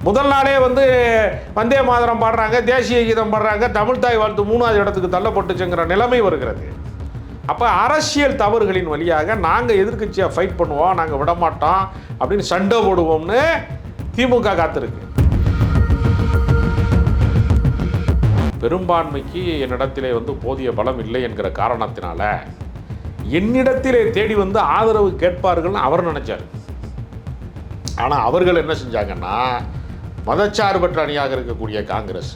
முதல் நாளே வந்து வந்தே மாதரம் பாடுறாங்க, தேசிய கீதம் பாடுறாங்க, தமிழ் தாய் வாழ்த்து 3வது இடத்துக்கு தள்ளப்பட்டுச்சுங்கிற நிலைமை வருகிறது. அப்போ அரசியல் தவறுகளின் வழியாக நாங்கள் எதிர்க்கட்சியாக ஃபைட் பண்ணுவோம், நாங்கள் விடமாட்டோம் அப்படின்னு சண்டை போடுவோம்னு திமுக காத்திருக்கு. பெரும்பான்மைக்கு என்னிடத்திலே வந்து போதிய பலம் இல்லை என்கிற காரணத்தினால என்னிடத்திலே தேடி வந்து ஆதரவு கேட்பார்கள்னு அவர் நினைச்சார். ஆனால் அவர்கள் என்ன செஞ்சாங்கன்னா, மதச்சார்பற்ற அணியாக இருக்கக்கூடிய காங்கிரஸ்,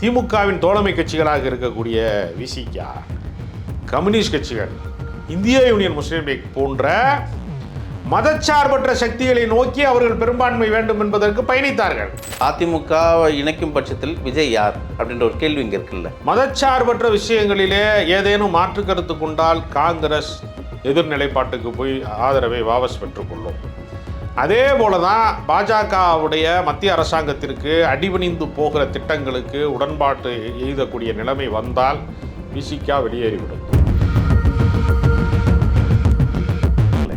திமுகவின் தோழமை கட்சிகளாக இருக்கக்கூடிய விசிகா, கம்யூனிஸ்ட் கட்சிகள், இந்திய யூனியன் முஸ்லீம் லீக் போன்ற மதச்சார்பற்ற சக்திகளை நோக்கி அவர்கள் பெரும்பான்மை வேண்டும் என்பதற்கு பயணித்தார்கள். அதிமுக இணைக்கும் பட்சத்தில் விஜய் யார் அப்படின்ற ஒரு கேள்வி இங்கே இருக்குல்ல. மதச்சார்பற்ற விஷயங்களிலே ஏதேனும் மாற்று கருத்து கொண்டால் காங்கிரஸ் எதிர்நிலைப்பாட்டுக்கு போய் ஆதரவை வாபஸ் பெற்றுக்கொள்ளும். அதே போல தான் பாஜகவுடைய மத்திய அரசாங்கத்திற்கு அடிபணிந்து போகிற திட்டங்களுக்கு உடன்பாட்டு எழுதக்கூடிய நிலைமை வந்தால் விசிகா வெளியேறிவிடும்.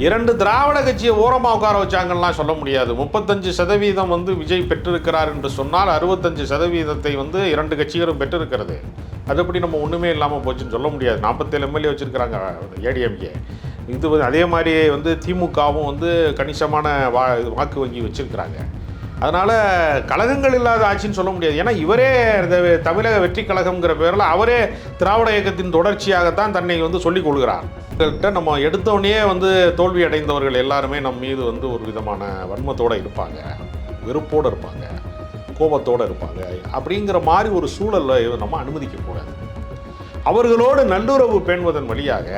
2 திராவிட கட்சியை ஓரமாக உட்கார வச்சாங்கலாம் சொல்ல முடியாது. 35% வந்து விஜய் பெற்றிருக்கிறார் என்று சொன்னால் 65% வந்து 2 கட்சிகளும் பெற்றிருக்கிறது. அதுபடி நம்ம ஒன்றுமே இல்லாமல் போச்சுன்னு சொல்ல முடியாது. 47 எம்எல்ஏ வச்சுருக்கிறாங்க ஏடிஎம்கே. இது வந்து அதே மாதிரி வந்து திமுகவும் வந்து கணிசமான வாக்கு வங்கி வச்சுருக்கிறாங்க. அதனால் கழகங்கள் இல்லாத ஆட்சின்னு சொல்ல முடியாது. ஏன்னா இவரே தமிழக வெற்றி கழகம்ங்கிற பேரில் அவரே திராவிட இயக்கத்தின் தொடர்ச்சியாகத்தான் தன்னை வந்து சொல்லிக் கொள்கிறார். நம்ம எடுத்தோடனே வந்து தோல்வி அடைந்தவர்கள் எல்லாருமே நம் மீது வந்து ஒரு விதமான வன்மத்தோடு இருப்பாங்க, வெறுப்போடு இருப்பாங்க, கோபத்தோடு இருப்பாங்க. அப்படிங்கிற மாதிரி ஒரு சூழலில் நம்ம அனுமதிக்கக்கூடாது. அவர்களோடு நல்லுறவு பேணுவதன் வழியாக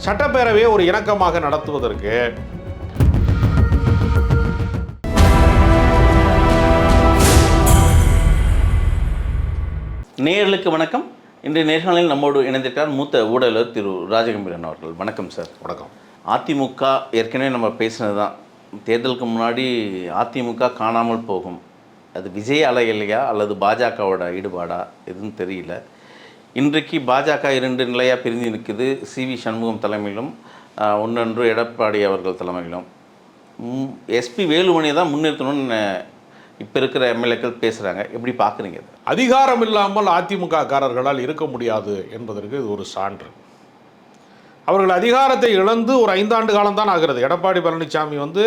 சட்டப்பேரவையை ஒரு இணக்கமாக நடத்துவதற்கு நேயர்களுக்கு வணக்கம். இன்றைய நேர்காணலில் நம்மோடு இணைந்திருக்கிறார் மூத்த ஊடகர் திரு ராஜகம்பீரன் அவர்கள். வணக்கம் சார். வணக்கம். அதிமுக ஏற்கனவே நம்ம பேசினது தான், தேர்தலுக்கு முன்னாடி அதிமுக காணாமல் போகும். அது விஜய் அலையிலையா அல்லது பாஜகவோட ஈடுபாடா எதுவும் தெரியல. இன்றைக்கு பாஜக 2 நிலையாக பிரிஞ்சு நிற்குது. சிவி சண்முகம் தலைமையிலும் ஒன்றொன்று எடப்பாடி அவர்கள் தலைமையிலும். எஸ்பி வேலுமணியை தான் முன்னிறுத்தணும்னு இப்போ இருக்கிற எம்எல்ஏக்கள் பேசுகிறாங்க. எப்படி பார்க்குறீங்க? அதிகாரம் இல்லாமல் அதிமுக காரர்களால் இருக்க முடியாது என்பதற்கு இது ஒரு சான்று. அவர்கள் அதிகாரத்தை இழந்து ஒரு 5 ஆண்டு காலம்தான் ஆகிறது. எடப்பாடி பழனிசாமி வந்து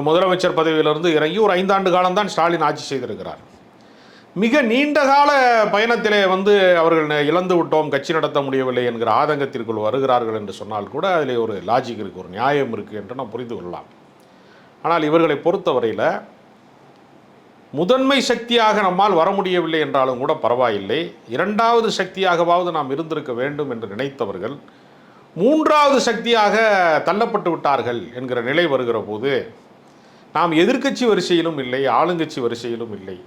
முதலமைச்சர் பதவியிலிருந்து இறங்கி ஒரு 5 ஆண்டு காலம்தான் ஸ்டாலின் ஆட்சி செய்திருக்கிறார். மிக நீண்ட கால பயணத்திலே வந்து அவர்கள் இழந்து விட்டோம், கட்சி நடத்த முடியவில்லை என்கிற ஆதங்கத்திற்குள் வருகிறார்கள் என்று சொன்னால் கூட அதில் ஒரு லாஜிக் இருக்குது, ஒரு நியாயம் இருக்குது என்று நாம் புரிந்து கொள்ளலாம். ஆனால் இவர்களை பொறுத்தவரையில் முதன்மை சக்தியாக நம்மால் வர முடியவில்லை என்றாலும் கூட பரவாயில்லை, 2வது சக்தியாகவாவது நாம் இருந்திருக்க வேண்டும் என்று நினைத்தவர்கள் 3வது சக்தியாக தள்ளப்பட்டு விட்டார்கள் என்கிற நிலை வருகிற போது நாம் எதிர்க்கட்சி வரிசையிலும் இல்லை, ஆளுங்கட்சி வரிசையிலும் இல்லை,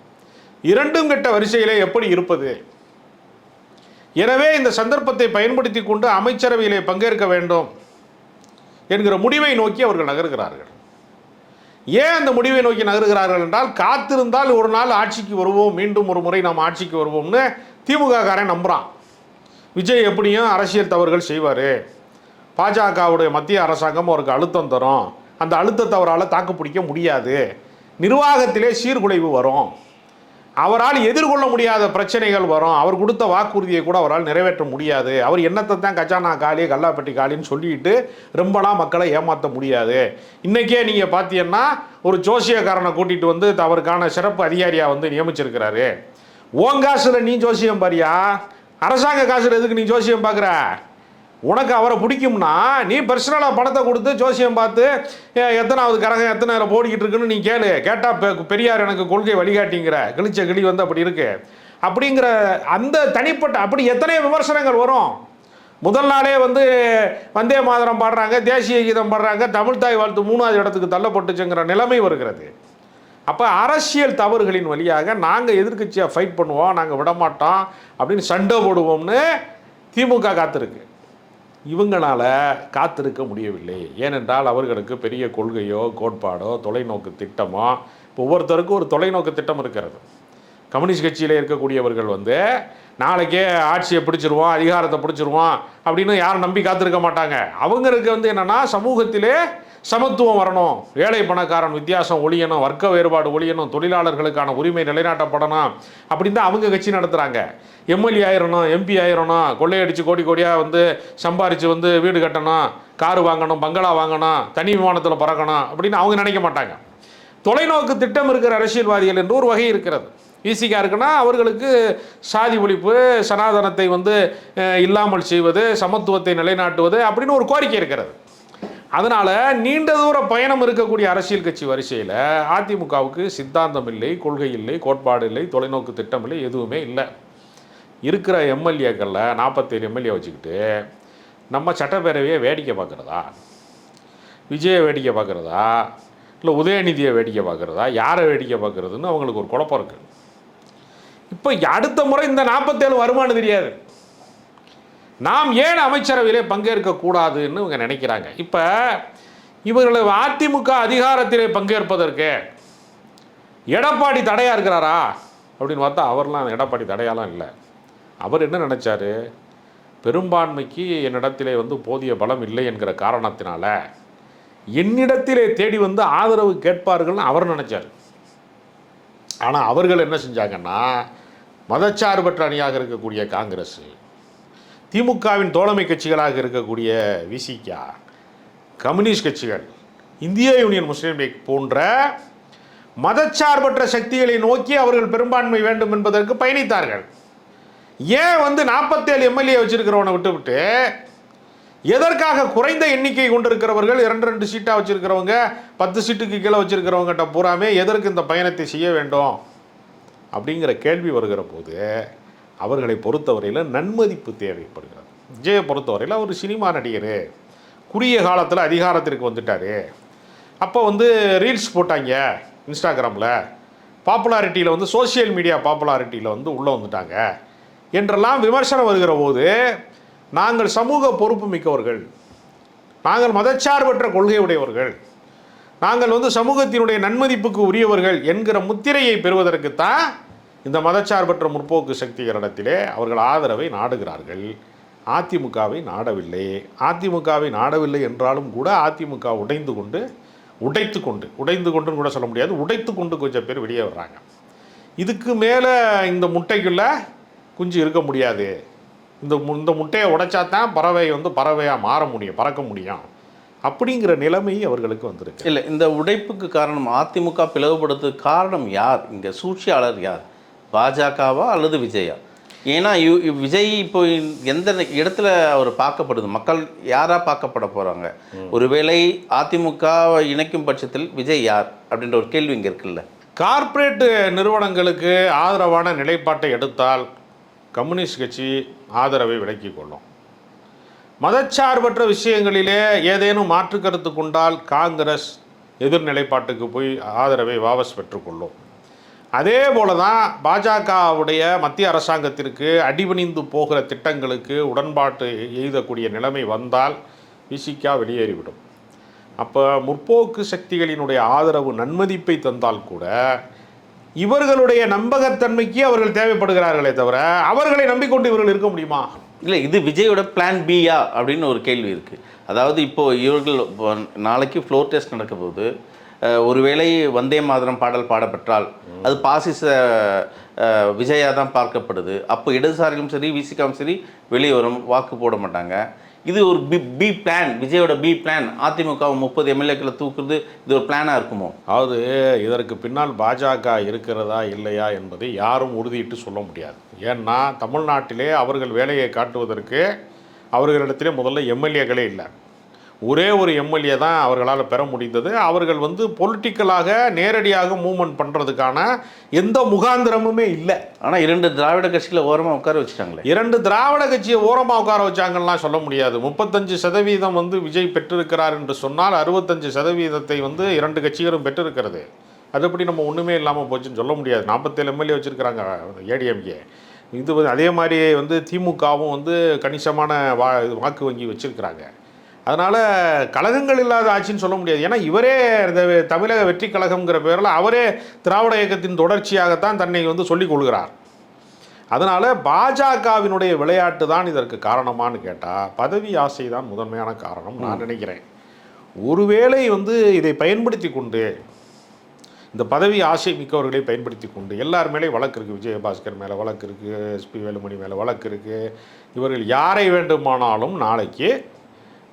2ம் கெட்ட வரிசையிலே எப்படி இருப்பது? எனவே இந்த சந்தர்ப்பத்தை பயன்படுத்தி கொண்டு அமைச்சரவையிலே பங்கேற்க வேண்டும் என்கிற முடிவை நோக்கி அவர்கள் நகர்கிறார்கள். ஏன் அந்த முடிவை நோக்கி நகர்கிறார்கள் என்றால், காத்திருந்தால் ஒரு நாள் ஆட்சிக்கு வருவோம், மீண்டும் ஒரு முறை நாம் ஆட்சிக்கு வருவோம்னு திமுக காரன் நம்புகிறான். விஜய் எப்படியும் அரசியல் தவறுகள் செய்வார், பாஜகவுடைய மத்திய அரசாங்கம் அவருக்கு அழுத்தம் தரும், அந்த அழுத்தத்தை அவரால் தாக்கு பிடிக்க முடியாது, நிர்வாகத்திலே சீர்குலைவு வரும், அவரால் எதிர்கொள்ள முடியாத பிரச்சனைகள் வரும், அவர் கொடுத்த வாக்குறுதியை கூட அவரால் நிறைவேற்ற முடியாது, அவர் என்னத்தை தான் கஜானா காலி கல்லாப்பட்டி காலின்னு சொல்லிட்டு ரொம்பலாம் மக்களை ஏமாற்ற முடியாது. இன்றைக்கே நீங்கள் பார்த்தீங்கன்னா ஒரு ஜோசியக்காரனை கூட்டிகிட்டு வந்து அவருக்கான சிறப்பு அதிகாரியாக வந்து நியமிச்சிருக்கிறாரு. ஓன் காசில் நீ ஜோசியம் பாரியா, அரசாங்க காசில் எதுக்கு நீ ஜோசியம் பார்க்குற? உனக்கு அவரை பிடிக்கும்னா நீ பர்சனலாக பணத்தை கொடுத்து ஜோசியம் பார்த்து எத்தனாவது கரகம் எத்தனை போடிக்கிட்டு இருக்குன்னு நீ கேட்டால் பெரியார் எனக்கு கொள்கை வழிகாட்டிங்கிற கிழிச்ச கிளி வந்து அப்படி இருக்கு அப்படிங்கிற அந்த தனிப்பட்ட அப்படி எத்தனை விமர்சனங்கள் வரும். முதல் நாளே வந்து வந்தே மாதரம் பாடுறாங்க, தேசிய கீதம் பாடுறாங்க, தமிழ் தாய் வாழ்த்து 3வது இடத்துக்கு தள்ளப்பட்டுச்சுங்கிற நிலைமை வருகிறது. அப்போ அரசியல் தவறுகளின் வழியாக நாங்கள் எதிர்க்கட்சியாக ஃபைட் பண்ணுவோம், நாங்கள் விடமாட்டோம் அப்படின்னு சண்டை போடுவோம்னு திமுக காத்திருக்கு. இவங்களால் காத்திருக்க முடியவில்லை. ஏனென்றால் அவர்களுக்கு பெரிய கொள்கையோ கோட்பாடோ தொலைநோக்கு திட்டமோ, இப்போ ஒவ்வொருத்தருக்கும் ஒரு தொலைநோக்கு திட்டம் இருக்கிறது. கம்யூனிஸ்ட் கட்சியில் இருக்கக்கூடியவர்கள் வந்து நாளைக்கே ஆட்சியை பிடிச்சிருவோம், அதிகாரத்தை பிடிச்சிருவோம் அப்படின்னு யாரும் நம்பி காத்திருக்க மாட்டாங்க. அவங்களுக்கு வந்து என்னென்னா, சமூகத்திலே சமத்துவம் வரணும், ஏழை பணக்காரன் வித்தியாசம் ஒழியணும், வர்க்க வேறுபாடு ஒழியணும், தொழிலாளர்களுக்கான உரிமை நிலைநாட்டப்படணும் அப்படின்னு தான் அவங்க கட்சி நடத்துகிறாங்க. எம்எல்ஏ ஆயிரணும், எம்பி ஆயிரணும், கொள்ளையடிச்சு கோடி கோடியாக வந்து சம்பாரித்து வந்து வீடு கட்டணும், காரு வாங்கணும், பங்களா வாங்கணும், தனி விமானத்தில் பறக்கணும் அப்படின்னு அவங்க நினைக்க மாட்டாங்க. தொலைநோக்கு திட்டம் இருக்கிற அரசியல்வாதிகள் என்று ஒரு வகை இருக்கிறது. ஈஸியாக இருக்குன்னா அவர்களுக்கு சாதி ஒழிப்பு, சனாதனத்தை வந்து இல்லாமல் செய்வது, சமத்துவத்தை நிலைநாட்டுவது அப்படின்னு ஒரு கோரிக்கை இருக்கிறது. அதனால் நீண்ட தூர பயணம் இருக்கக்கூடிய அரசியல் கட்சி வரிசையில் அதிமுகவுக்கு சித்தாந்தம் இல்லை, கொள்கை இல்லை, கோட்பாடு இல்லை, தொலைநோக்கு திட்டம் இல்லை, எதுவுமே இல்லை. இருக்கிற எம்எல்ஏக்களில் 47 எம்எல்ஏ வச்சுக்கிட்டு நம்ம சட்டப்பேரவையை வேடிக்கை பார்க்குறதா, விஜயை வேடிக்கை பார்க்குறதா, இல்லை உதயநிதியை வேடிக்கை பார்க்குறதா, யாரை வேடிக்கை பார்க்குறதுன்னு அவங்களுக்கு ஒரு குழப்பம் இருக்குது. இப்போ அடுத்த முறை இந்த 47 வருமானு தெரியாது. நாம் ஏன் அமைச்சரவையிலே பங்கேற்கக்கூடாதுன்னு இவங்க நினைக்கிறாங்க. இப்போ இவர்களை அதிமுக அதிகாரத்திலே பங்கேற்பதற்கு எடப்பாடி தடையாக இருக்கிறாரா அப்படின்னு பார்த்தா அவர்லாம் எடப்பாடி தடையாலாம் இல்லை. அவர் என்ன நினச்சார், பெரும்பான்மைக்கு என்னிடத்திலே வந்து போதிய பலம் இல்லை என்கிற காரணத்தினால என்னிடத்திலே தேடி வந்து ஆதரவு கேட்பார்கள்னு அவர் நினச்சார். ஆனால் அவர்கள் என்ன செஞ்சாங்கன்னா, மதச்சார்பற்ற அணியாக இருக்கக்கூடிய காங்கிரஸ், திமுகவின் தோழமை கட்சிகளாக இருக்கக்கூடிய விசிகா, கம்யூனிஸ்ட் கட்சிகள், இந்திய யூனியன் முஸ்லீம் லீக் போன்ற மதச்சார்பற்ற சக்திகளை நோக்கி அவர்கள் பெரும்பான்மை வேண்டும் என்பதற்கு பயணித்தார்கள். ஏன் வந்து 47 எம்எல்ஏ வச்சிருக்கிறவனை விட்டுவிட்டு எதற்காக குறைந்த எண்ணிக்கை கொண்டிருக்கிறவர்கள் 2 சீட்டாக வச்சுருக்கிறவங்க 10 சீட்டுக்கு கீழே வச்சுருக்கிறவங்ககிட்ட பூராமே எதற்கு இந்த பயணத்தை செய்ய வேண்டும் அப்படிங்கிற கேள்வி வருகிற போது அவர்களை பொறுத்தவரையில் நன்மதிப்பு தேவைப்படுகிறது. விஜயை பொறுத்தவரையில் அவர் சினிமா நடிகர், குறுகிய காலத்தில் அதிகாரத்திற்கு வந்துட்டார், அப்போ வந்து ரீல்ஸ் போட்டாங்க இன்ஸ்டாகிராமில், பாப்புலாரிட்டியில் வந்து சோசியல் மீடியா பாப்புலாரிட்டியில் வந்து உள்ளே வந்துட்டாங்க என்றெல்லாம் விமர்சனம் வருகிற போது நாங்கள் சமூக பொறுப்பு மிக்கவர்கள், நாங்கள் மதச்சார்பற்ற கொள்கை உடையவர்கள், நாங்கள் வந்து சமூகத்தினுடைய நன்மதிப்புக்கு உரியவர்கள் என்கிற முத்திரையை பெறுவதற்குத்தான் இந்த மதச்சார்பற்ற முற்போக்கு சக்திகளிடத்திலே அவர்கள் ஆதரவை நாடுகிறார்கள். அதிமுகவை நாடவில்லை. அதிமுகவை நாடவில்லை என்றாலும் கூட அதிமுக உடைந்து கொண்டுன்னு கூட சொல்ல முடியாது, உடைத்து கொண்டு கொஞ்சம் பேர் வெளியே வர்றாங்க. இதுக்கு மேலே இந்த முட்டைக்குள்ளே குஞ்சு இருக்க முடியாது. இந்த முட்டையை உடைச்சா தான் பறவை வந்து பறவையாக மாற முடியும், பறக்க முடியும் அப்படிங்கிற நிலைமை அவர்களுக்கு வந்திருக்கு. இல்லை, இந்த உடைப்புக்கு காரணம் அதிமுக பிளவுபடுறதுக்கு காரணம் யார்? இங்கே சூழ்ச்சியாளர் யார்? பாஜகவா அல்லது விஜயா? ஏன்னா விஜய் இப்போ எந்த இடத்துல அவர் பார்க்கப்படுது, மக்கள் யாராக பார்க்கப்பட போகிறாங்க? ஒருவேளை அதிமுக இணைக்கும் பட்சத்தில் விஜய் யார் அப்படின்ற ஒரு கேள்வி இங்கே இருக்குல்ல. கார்ப்பரேட் நிறுவனங்களுக்கு ஆதரவான நிலைப்பாட்டை எடுத்தால் கம்யூனிஸ்ட் கட்சி ஆதரவை விலக்கிக் கொள்ளும். மதச்சார்பற்ற விஷயங்களிலே ஏதேனும் மாற்று கருத்து கொண்டால் காங்கிரஸ் எதிர்நிலைப்பாட்டுக்கு போய் ஆதரவை வாபஸ் பெற்றுக்கொள்ளும். அதே போல தான் பாஜகவுடைய மத்திய அரசாங்கத்திற்கு அடிபணிந்து போகிற திட்டங்களுக்கு உடன்பாட்டு எழுதக்கூடிய நிலைமை வந்தால் விசிகா வெளியேறிவிடும். அப்போ முற்போக்கு சக்திகளினுடைய ஆதரவு நன்மதிப்பை தந்தால் கூட இவர்களுடைய நம்பகத்தன்மைக்கு அவர்கள் தேவைப்படுகிறார்களே தவிர அவர்களை நம்பிக்கொண்டு இவர்கள் இருக்க முடியுமா? இல்லை, இது விஜயோட பிளான் பியா அப்படின்னு ஒரு கேள்வி இருக்குது. அதாவது இப்போது இவர்கள் நாளைக்கு ஃப்ளோர் டெஸ்ட் நடக்க போது ஒருவேளை வந்தே மாதரம் பாடல் பாடப்பெற்றால் அது பாசிச விஜயா தான் பார்க்கப்படுது. அப்போ இடதுசாரிகளும் சரி விசிகாவும் சரி வெளியே வரும், வாக்கு போட மாட்டாங்க. இது ஒரு பி பிளான், விஜயோட பி பிளான். அதிமுக 30 எம்எல்ஏக்களை தூக்குறது இது ஒரு பிளானாக இருக்குமோ? அதாவது இதற்கு பின்னால் பாஜக இருக்கிறதா இல்லையா என்பதை யாரும் உறுதியிட்டு சொல்ல முடியாது. ஏன்னா தமிழ்நாட்டிலே அவர்கள் வேலையை காட்டுவதற்கு அவர்களிடத்திலே முதல்ல எம்எல்ஏக்களே இல்லை. ஒரே ஒரு எம்எல்ஏ தான் அவர்களால் பெற முடிந்தது. அவர்கள் வந்து பொலிட்டிக்கலாக நேரடியாக மூவ்மெண்ட் பண்ணுறதுக்கான எந்த முகாந்திரமுமே இல்லை. ஆனால் 2 திராவிட கட்சிகளை ஓரமாக உட்கார வச்சுட்டாங்களே. 2 திராவிட கட்சியை ஓரமாக உட்கார வச்சாங்கலாம் சொல்ல முடியாது. 35% வந்து விஜய் பெற்றிருக்கிறார் என்று சொன்னால் 65% வந்து 2 கட்சிகளும் பெற்றிருக்கிறது. அது எப்படி நம்ம ஒன்றுமே இல்லாமல் போச்சுன்னு சொல்ல முடியாது. 47 எம்எல்ஏ வச்சுருக்கிறாங்க ஏடிஎம்கே. இது அதே மாதிரி வந்து திமுகவும் வந்து கணிசமான வாக்கு வங்கி வச்சுருக்கிறாங்க. அதனால் கழகங்கள் இல்லாத ஆட்சின்னு சொல்ல முடியாது. ஏன்னா இவரே இந்த தமிழக வெற்றி கழகம்ங்கிற பேரில் அவரே திராவிட இயக்கத்தின் தொடர்ச்சியாகத்தான் தன்னை வந்து சொல்லிக் கொள்கிறார். அதனால் பாஜகவினுடைய விளையாட்டு தான் இதற்கு காரணமானு கேட்டால் பதவி ஆசை தான் முதன்மையான காரணம் நான் நினைக்கிறேன். ஒருவேளை வந்து இதை பயன்படுத்தி கொண்டு, இந்த பதவி ஆசை மிக்கவர்களை பயன்படுத்தி கொண்டு எல்லார் மேலேயும் வழக்கு இருக்குது. விஜயபாஸ்கர் மேலே வழக்கு இருக்குது, எஸ்பி வேலுமணி மேலே வழக்கு இருக்குது. இவர்கள் யாரை வேண்டுமானாலும் நாளைக்கு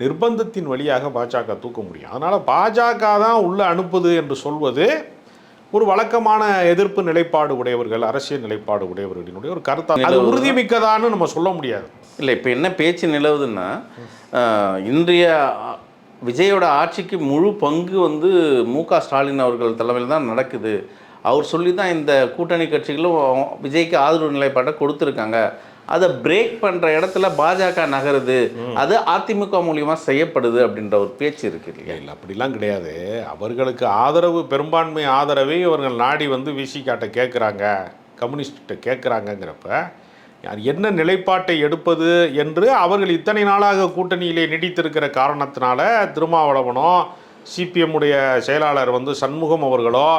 நிர்பந்தத்தின் வழியாக பாஜக தூக்க முடியும். அதனால் பாஜக தான் உள்ளே அனுப்புது என்று சொல்வது ஒரு வழக்கமான எதிர்ப்பு நிலைப்பாடு உடையவர்கள், அரசியல் நிலைப்பாடு உடையவர்களினுடைய ஒரு கருத்தாக, அது உறுதிமிக்கதான்னு நம்ம சொல்ல முடியாது. இல்லை, இப்போ என்ன பேச்சு நிலவுதுன்னா, இன்றைய விஜயோட ஆட்சிக்கு முழு பங்கு வந்து மு.க. ஸ்டாலின் அவர்கள் தலைமையில் தான் நடக்குது. அவர் சொல்லி தான் இந்த கூட்டணி கட்சிகளும் விஜய்க்கு ஆதரவு நிலைப்பாட்டை கொடுத்துருக்காங்க. அதை பிரேக் பண்ணுற இடத்துல பாஜக நகருது, அது அதிமுக மூலியமாக செய்யப்படுது அப்படின்ற ஒரு பேச்சு இருக்கு இல்லையா? இல்லை, அப்படிலாம் கிடையாது. அவர்களுக்கு ஆதரவு, பெரும்பான்மை ஆதரவை அவர்கள் நாடி வந்து விசிகாட்ட கேட்குறாங்க, கம்யூனிஸ்ட்டை கேட்குறாங்கங்கிறப்ப என்ன நிலைப்பாட்டை எடுப்பது என்று அவர்கள் இத்தனை நாளாக கூட்டணியிலே நீடித்திருக்கிற காரணத்தினால திருமாவளவனோ, சிபிஎம்முடைய செயலாளர் வந்து சண்முகம் அவர்களோ,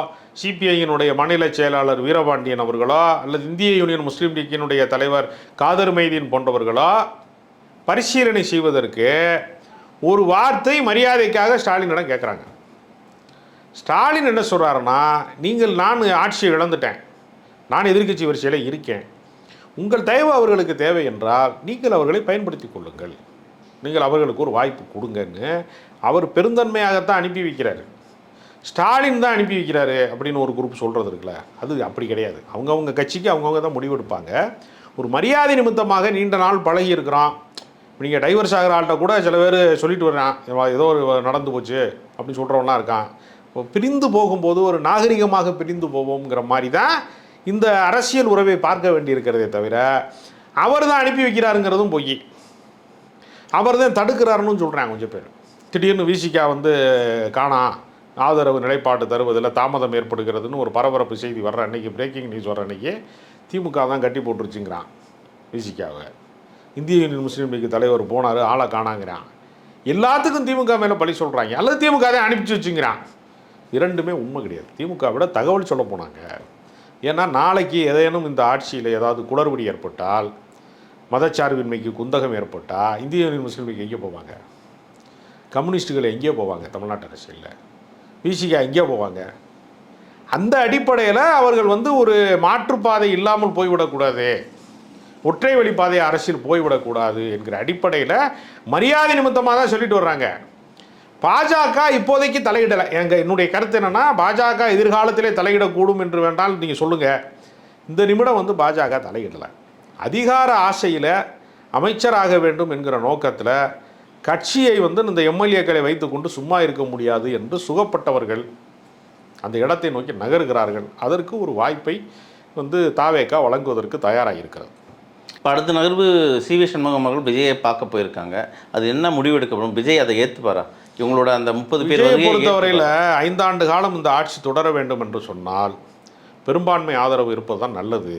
சிபிஐயினுடைய மாநில செயலாளர் வீரபாண்டியன் அவர்களோ, அல்லது இந்திய யூனியன் முஸ்லீம் லீக்கினுடைய தலைவர் காதர் மைதீன் போன்றவர்களோ பரிசீலனை செய்வதற்கு ஒரு வார்த்தை மரியாதைக்காக ஸ்டாலினிடம் கேட்குறாங்க. ஸ்டாலின் என்ன சொல்கிறாருன்னா, நான் ஆட்சியை இழந்துட்டேன், நான் எதிர்க்கட்சி வரிசையில் இருக்கேன், உங்கள் தயவு அவர்களுக்கு தேவை என்றால் நீங்கள் அவர்களை பயன்படுத்தி கொள்ளுங்கள், நீங்கள் அவர்களுக்கு ஒரு வாய்ப்பு கொடுங்கன்னு அவர் பெருந்தன்மையாகத்தான் அனுப்பி வைக்கிறாரு. ஸ்டாலின் தான் அனுப்பி வைக்கிறாரு அப்படின்னு ஒரு குரூப் சொல்கிறது இருக்குல்ல, அது அப்படி கிடையாது. அவங்கவுங்க கட்சிக்கு அவங்கவுங்க தான் முடிவெடுப்பாங்க. ஒரு மரியாதை நிமித்தமாக நீண்ட நாள் பழகி இருக்கிறோம். நீங்கள் டைவர்ஸ் ஆகிற ஆள்கிட்ட கூட சில பேர் சொல்லிட்டு வர்றான், ஏதோ ஒரு நடந்து போச்சு அப்படின்னு சொல்கிறவங்களாம் இருக்கான். இப்போ பிரிந்து போகும்போது ஒரு நாகரிகமாக பிரிந்து போவோங்கிற மாதிரி தான் இந்த அரசியல் உறவை பார்க்க வேண்டியிருக்கிறதே தவிர, அவர் தான் அனுப்பி வைக்கிறாருங்கிறதும் பொய். அவர் தான் தடுக்கிறாருன்னு சொல்கிறாங்க கொஞ்சம் பேர். திடீர்னு விசிகா வந்து காணா, ஆதரவு நிலைப்பாட்டு தருவதில் தாமதம் ஏற்படுகிறதுன்னு ஒரு பரபரப்பு செய்தி வர்ற அன்றைக்கி, பிரேக்கிங் நியூஸ் வர்ற அன்றைக்கி திமுக தான் கட்டி போட்டுருச்சுங்கிறான் விசிகாவை. இந்திய யூனியன் முஸ்லீம் லீக் தலைவர் போனார், ஆளை காணாங்கிறான். எல்லாத்துக்கும் திமுக மேலே பழி சொல்கிறாங்க, அல்லது திமுக தான் அனுப்பிச்சி வச்சுங்கிறான். இரண்டுமே உண்மை கிடையாது. திமுக விட தகவல் சொல்ல போனாங்க. ஏன்னா நாளைக்கு ஏதேனும் இந்த ஆட்சியில் ஏதாவது குளறுபடி ஏற்பட்டால், மதச்சார்பின்மைக்கு குந்தகம் ஏற்பட்டால் இந்திய யூனியன் முஸ்லீம் லீக் எங்கே போவாங்க? கம்யூனிஸ்ட்டுகள் எங்கேயோ போவாங்க? தமிழ்நாட்டு அரசியலில் விசிகா எங்கேயோ போவாங்க? அந்த அடிப்படையில் அவர்கள் வந்து ஒரு மாற்றுப்பாதை இல்லாமல் போய்விடக்கூடாது, ஒற்றை வழிப்பாதை அரசியல் போய்விடக்கூடாது என்கிற அடிப்படையில் மரியாதை நிமித்தமாக தான் சொல்லிட்டு வர்றாங்க. பாஜக இப்போதைக்கு தலையிடலை. என்னுடைய கருத்து என்னென்னா, பாஜக எதிர்காலத்திலே தலையிடக்கூடும் என்று வேண்டால் நீங்கள் சொல்லுங்கள். இந்த நிமிடம் வந்து பாஜக தலையிடலை. அதிகார ஆசையில் அமைச்சராக வேண்டும் என்கிற நோக்கத்தில் கட்சியை வந்து இந்த எம்எல்ஏக்களை வைத்துக்கொண்டு சும்மா இருக்க முடியாது என்று சுகப்பட்டவர்கள் அந்த இடத்தை நோக்கி நகர்கிறார்கள். அதற்கு ஒரு வாய்ப்பை வந்து தாவேகா வழங்குவதற்கு தயாராக இருக்கிறது. இப்போ அடுத்த நகர்வு சி.வி. சண்முகம் அவர்கள் விஜயை பார்க்க போயிருக்காங்க. அது என்ன முடிவெடுக்கப்படும்? விஜய் அதை ஏற்றுப்பாரா? இவங்களோட அந்த 30 பேர் பொறுத்தவரையில் 5 ஆண்டு காலம் இந்த ஆட்சி தொடர வேண்டும் என்று சொன்னால் பெரும்பான்மை ஆதரவு இருப்பது தான் நல்லது.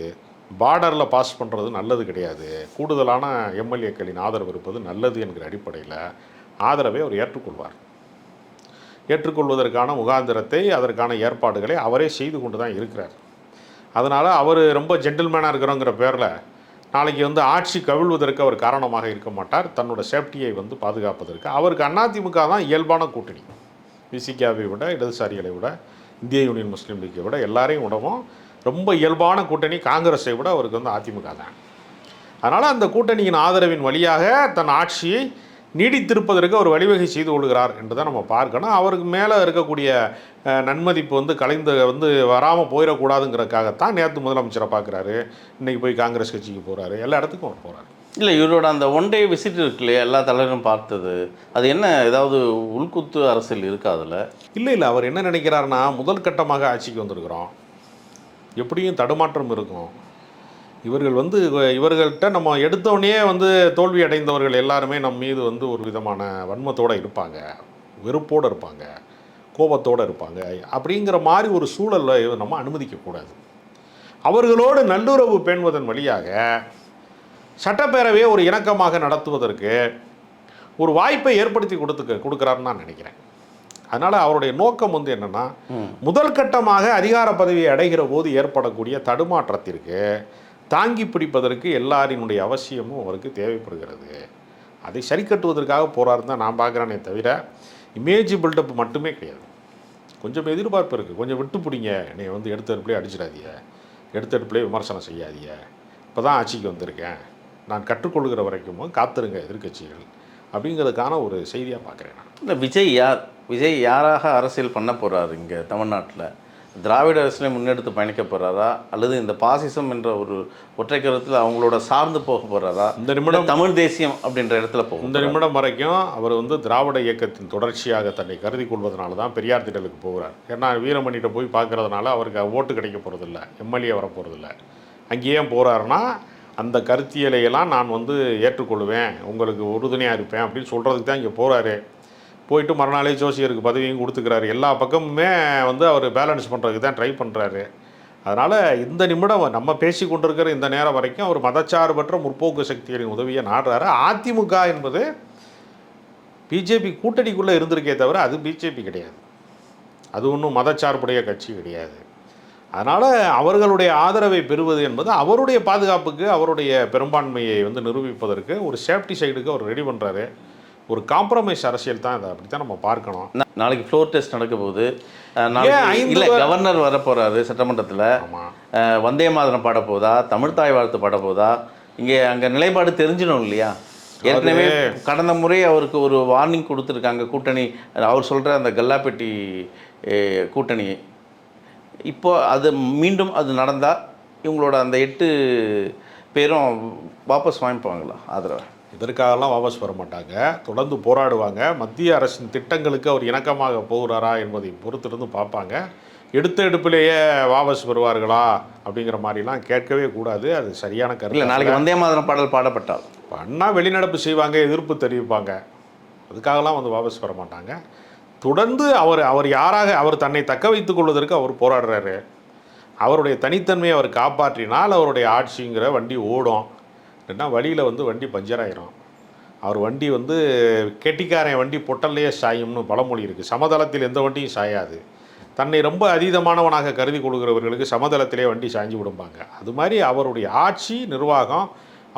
பார்டரில் பாஸ் பண்ணுறது நல்லது கிடையாது. கூடுதலான எம்எல்ஏக்களின் ஆதரவு இருப்பது நல்லது என்கிற அடிப்படையில் ஆதரவை அவர் ஏற்றுக்கொள்வார். ஏற்றுக்கொள்வதற்கான முகாந்திரத்தை, அதற்கான ஏற்பாடுகளை அவரே செய்து கொண்டு தான் இருக்கிறார். அதனால் அவர் ரொம்ப ஜென்டில்மேனாக இருக்கிறோங்கிற பேரில் நாளைக்கு வந்து ஆட்சி கவிழ்வதற்கு அவர் காரணமாக இருக்க மாட்டார். தன்னோட சேஃப்டியை வந்து பாதுகாப்பதற்கு அவருக்கு அதிமுக தான் இயல்பான கூட்டணி. விசிகாவை விட, இடதுசாரிகளை விட, இந்திய யூனியன் முஸ்லீம் லீக்கை விட, எல்லாரையும் விடவும் ரொம்ப இயல்பான கூட்டணி காங்கிரஸை விட அவருக்கு வந்து அதிமுக தான். அதனால் அந்த கூட்டணியின் ஆதரவின் வழியாக தன் ஆட்சியை நீடித்திருப்பதற்கு அவர் வழிவகை செய்து கொள்கிறார் என்று தான் நம்ம பார்க்கணும். அவருக்கு மேலே இருக்கக்கூடிய நன்மதிப்பு வந்து கலைந்து வராமல் போயிடக்கூடாதுங்கிறதுக்காகத்தான் நேற்று முதலமைச்சரை பார்க்குறாரு, இன்றைக்கி போய் காங்கிரஸ் கட்சிக்கு போகிறாரு, எல்லா இடத்துக்கும் அவர் போகிறாரு. இல்லை, இவரோட அந்த ஒன் டே விசிட் இருக்கு இல்லையா, எல்லா தலைவரும் பார்த்தது, அது என்ன ஏதாவது உள்குத்து அரசியல் இருக்கா அதில்? இல்லை, அவர் என்ன நினைக்கிறாருன்னா, முதல் கட்டமாக ஆட்சிக்கு வந்திருக்கிறோம், எப்படியும் தடுமாற்றம் இருக்கும். இவர்கள் வந்து இவர்கள்ட்ட நம்ம எடுத்தோடனே வந்து தோல்வி அடைந்தவர்கள் எல்லாருமே நம் மீது வந்து ஒரு விதமான வன்மத்தோடு இருப்பாங்க, வெறுப்போடு இருப்பாங்க, கோபத்தோடு இருப்பாங்க. அப்படிங்கிற மாதிரி ஒரு சூழலில் நம்ம அனுமதிக்கக்கூடாது. அவர்களோடு நல்லுறவு பேணுவதன் வழியாக சட்டப்பேரவையை ஒரு இணக்கமாக நடத்துவதற்கு ஒரு வாய்ப்பை ஏற்படுத்தி கொடுக்குறாருன்னு நான் நினைக்கிறேன். அதனால் அவருடைய நோக்கம் வந்து என்னென்னா, முதல் கட்டமாக அதிகார பதவியை அடைகிற போது ஏற்படக்கூடிய தடுமாற்றத்திற்கு தாங்கி பிடிப்பதற்கு எல்லாரினுடைய அவசியமும் அவருக்கு தேவைப்படுகிறது. அதை சரி கட்டுவதற்காக போகிறாருன்னு தான் நான் பார்க்குறேனே தவிர, இமேஜ் பில்டப் மட்டுமே கிடையாது, கொஞ்சம் எதிர்பார்ப்பு இருக்குது. கொஞ்சம் விட்டு பிடிங்க, என்னை வந்து எடுத்த எடுப்புலேயே அடிச்சிடாதீங்க, எடுத்த எடுப்புலேயே விமர்சனம் செய்யாதீங்க, இப்போ தான் ஆட்சிக்கு வந்திருக்கேன், நான் கற்றுக்கொள்கிற வரைக்கும் காத்திருங்க எதிர்க்கட்சிகள் அப்படிங்கிறதுக்கான ஒரு செய்தியாக பார்க்குறேன் நான். இல்லை, விஜய் யாராக அரசியல் பண்ண போகிறாரு இங்கே தமிழ்நாட்டில்? திராவிட அரசியலை முன்னெடுத்து பயணிக்க போகிறாரா, அல்லது இந்த பாசிசம் என்ற ஒரு ஒற்றை கருத்தில் அவங்களோட சார்ந்து போக போகிறாரா, இந்த நிமிடம் தமிழ் தேசியம் அப்படின்ற இடத்துல போகும்? இந்த நிமிடம் வரைக்கும் அவர் வந்து திராவிட இயக்கத்தின் தொடர்ச்சியாக தன்னை கருதி கொள்வதனால தான் பெரியார் திடலுக்கு போகிறார். ஏன்னா வீரமணிகிட்ட போய் பார்க்கறதுனால அவருக்கு ஓட்டு கிடைக்க போகிறதில்ல, எம்எல்ஏ வர போகிறதில்ல. அங்கேயே போகிறாருன்னா அந்த கருத்தியலையெல்லாம் நான் வந்து ஏற்றுக்கொள்வேன், உங்களுக்கு உறுதுணையாக இருப்பேன் அப்படின்னு சொல்கிறதுக்கு தான் இங்கே போகிறாரு. போயிட்டு மறுநாளே ஜோசியருக்கு பதவியும் கொடுத்துக்கிறாரு. எல்லா பக்கமுமே வந்து அவர் பேலன்ஸ் பண்ணுறதுக்கு தான் ட்ரை பண்ணுறாரு. அதனால் இந்த நிமிடம் நம்ம பேசி கொண்டிருக்கிற இந்த நேரம் வரைக்கும் அவர் மதச்சார்பற்ற முற்போக்கு சக்திகளின் உதவியை நாடுறாரு. அதிமுக என்பது பிஜேபி கூட்டணிக்குள்ளே இருந்திருக்கே தவிர அது பிஜேபி கிடையாது, அது ஒன்றும் மதச்சார்புடைய கட்சி கிடையாது. அதனால் அவர்களுடைய ஆதரவை பெறுவது என்பது அவருடைய பாதுகாப்புக்கு, அவருடைய பெரும்பான்மையை வந்து நிரூபிப்பதற்கு ஒரு சேஃப்டி சைடுக்கு அவர் ரெடி பண்ணுறாரு. ஒரு காம்ப்ரமைஸ் அரசியல் தான், இதை அப்படி தான் நம்ம பார்க்கணும். நாளைக்கு ஃப்ளோர் டெஸ்ட் நடக்க போகுது. இல்லை, கவர்னர் வர போகிறாரு சட்டமன்றத்தில். வந்தே மாதரம் பாட போதா, தமிழ்தாய் வாழ்த்து பாட போதா, அங்கே நிலைப்பாடு தெரிஞ்சிடும் இல்லையா? ஏற்கனவே கடந்த முறை அவருக்கு ஒரு வார்னிங் கொடுத்துருக்காங்க கூட்டணி, அவர் சொல்கிற அந்த கல்லாப்பெட்டி கூட்டணி. இப்போ அது மீண்டும் அது நடந்தால் இவங்களோட அந்த 8 பேரும் வாபஸ் வாங்கிப்பாங்களா ஆதரவை? இதற்காகலாம் வாபஸ் வர மாட்டாங்க, தொடர்ந்து போராடுவாங்க. மத்திய அரசின் திட்டங்களுக்கு அவர் இணக்கமாக போகிறாரா என்பதை பொறுத்திருந்து பார்ப்பாங்க. எடுத்த எடுப்பிலேயே வாபஸ் பெறுவார்களா அப்படிங்கிற மாதிரிலாம் கேட்கவே கூடாது, அது சரியான கருத்து. நாளைக்கு வந்தே மாதரம் பாடல் பாடப்பட்டால் பண்ணால் வெளிநடப்பு செய்வாங்க, எதிர்ப்பு தெரிவிப்பாங்க. அதுக்காகலாம் வந்து வாபஸ் வர மாட்டாங்க. தொடர்ந்து அவர் யாராக அவர் தன்னை தக்க வைத்துக் கொள்வதற்கு அவர் போராடுறாரு. அவருடைய தனித்தன்மையை அவர் காப்பாற்றினால் அவருடைய ஆட்சிங்கிற வண்டி ஓடும். இல்லைன்னா வழியில் வந்து வண்டி பஞ்சர் ஆயிரும். அவர் வண்டி வந்து கெட்டிக்காரன் வண்டி பொட்டல்லையே சாயும்னு பழமொழி இருக்குது. சமதளத்தில் எந்த வண்டியும் சாயாது. தன்னை ரொம்ப அதீதமானவனாக கருதி கொள்கிறவர்களுக்கு சமதளத்திலே வண்டி சாய்ஞ்சு விடும்பாங்க. அது மாதிரி அவருடைய ஆட்சி நிர்வாகம்,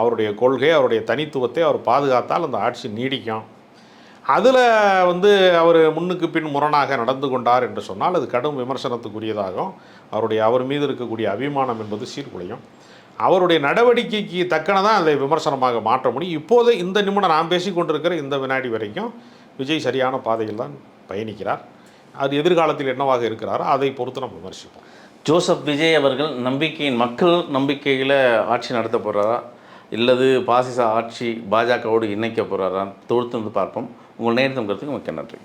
அவருடைய கொள்கை, அவருடைய தனித்துவத்தை அவர் பாதுகாத்தால் அந்த ஆட்சி நீடிக்கும். அதில் வந்து அவர் முன்னுக்கு பின் முரணாக நடந்து கொண்டார் என்று சொன்னால் அது கடும் விமர்சனத்துக்குரியதாகும். அவர் மீது இருக்கக்கூடிய அபிமானம் என்பது சீர்குலையும். அவருடைய நடவடிக்கைக்கு தக்கன தான் அதை விமர்சனமாக மாற்ற முடியும். இப்போது இந்த நிமிடம் நான் பேசி கொண்டிருக்கிற இந்த வினாடி வரைக்கும் விஜய் சரியான பாதையில் தான் பயணிக்கிறார். அது எதிர்காலத்தில் என்னவாக இருக்கிறாரோ அதை பொறுத்து நம்ம விமர்சிப்போம். ஜோசப் விஜய் அவர்கள் மக்கள் நம்பிக்கையில் ஆட்சி நடத்த போகிறாரா, இல்லது பாசிச ஆட்சி பாஜகவோடு இணைக்க போகிறாரா, தொடுத்து வந்து பார்ப்போம். உங்கள் நேரத்துக்கு மிக்க நன்றி.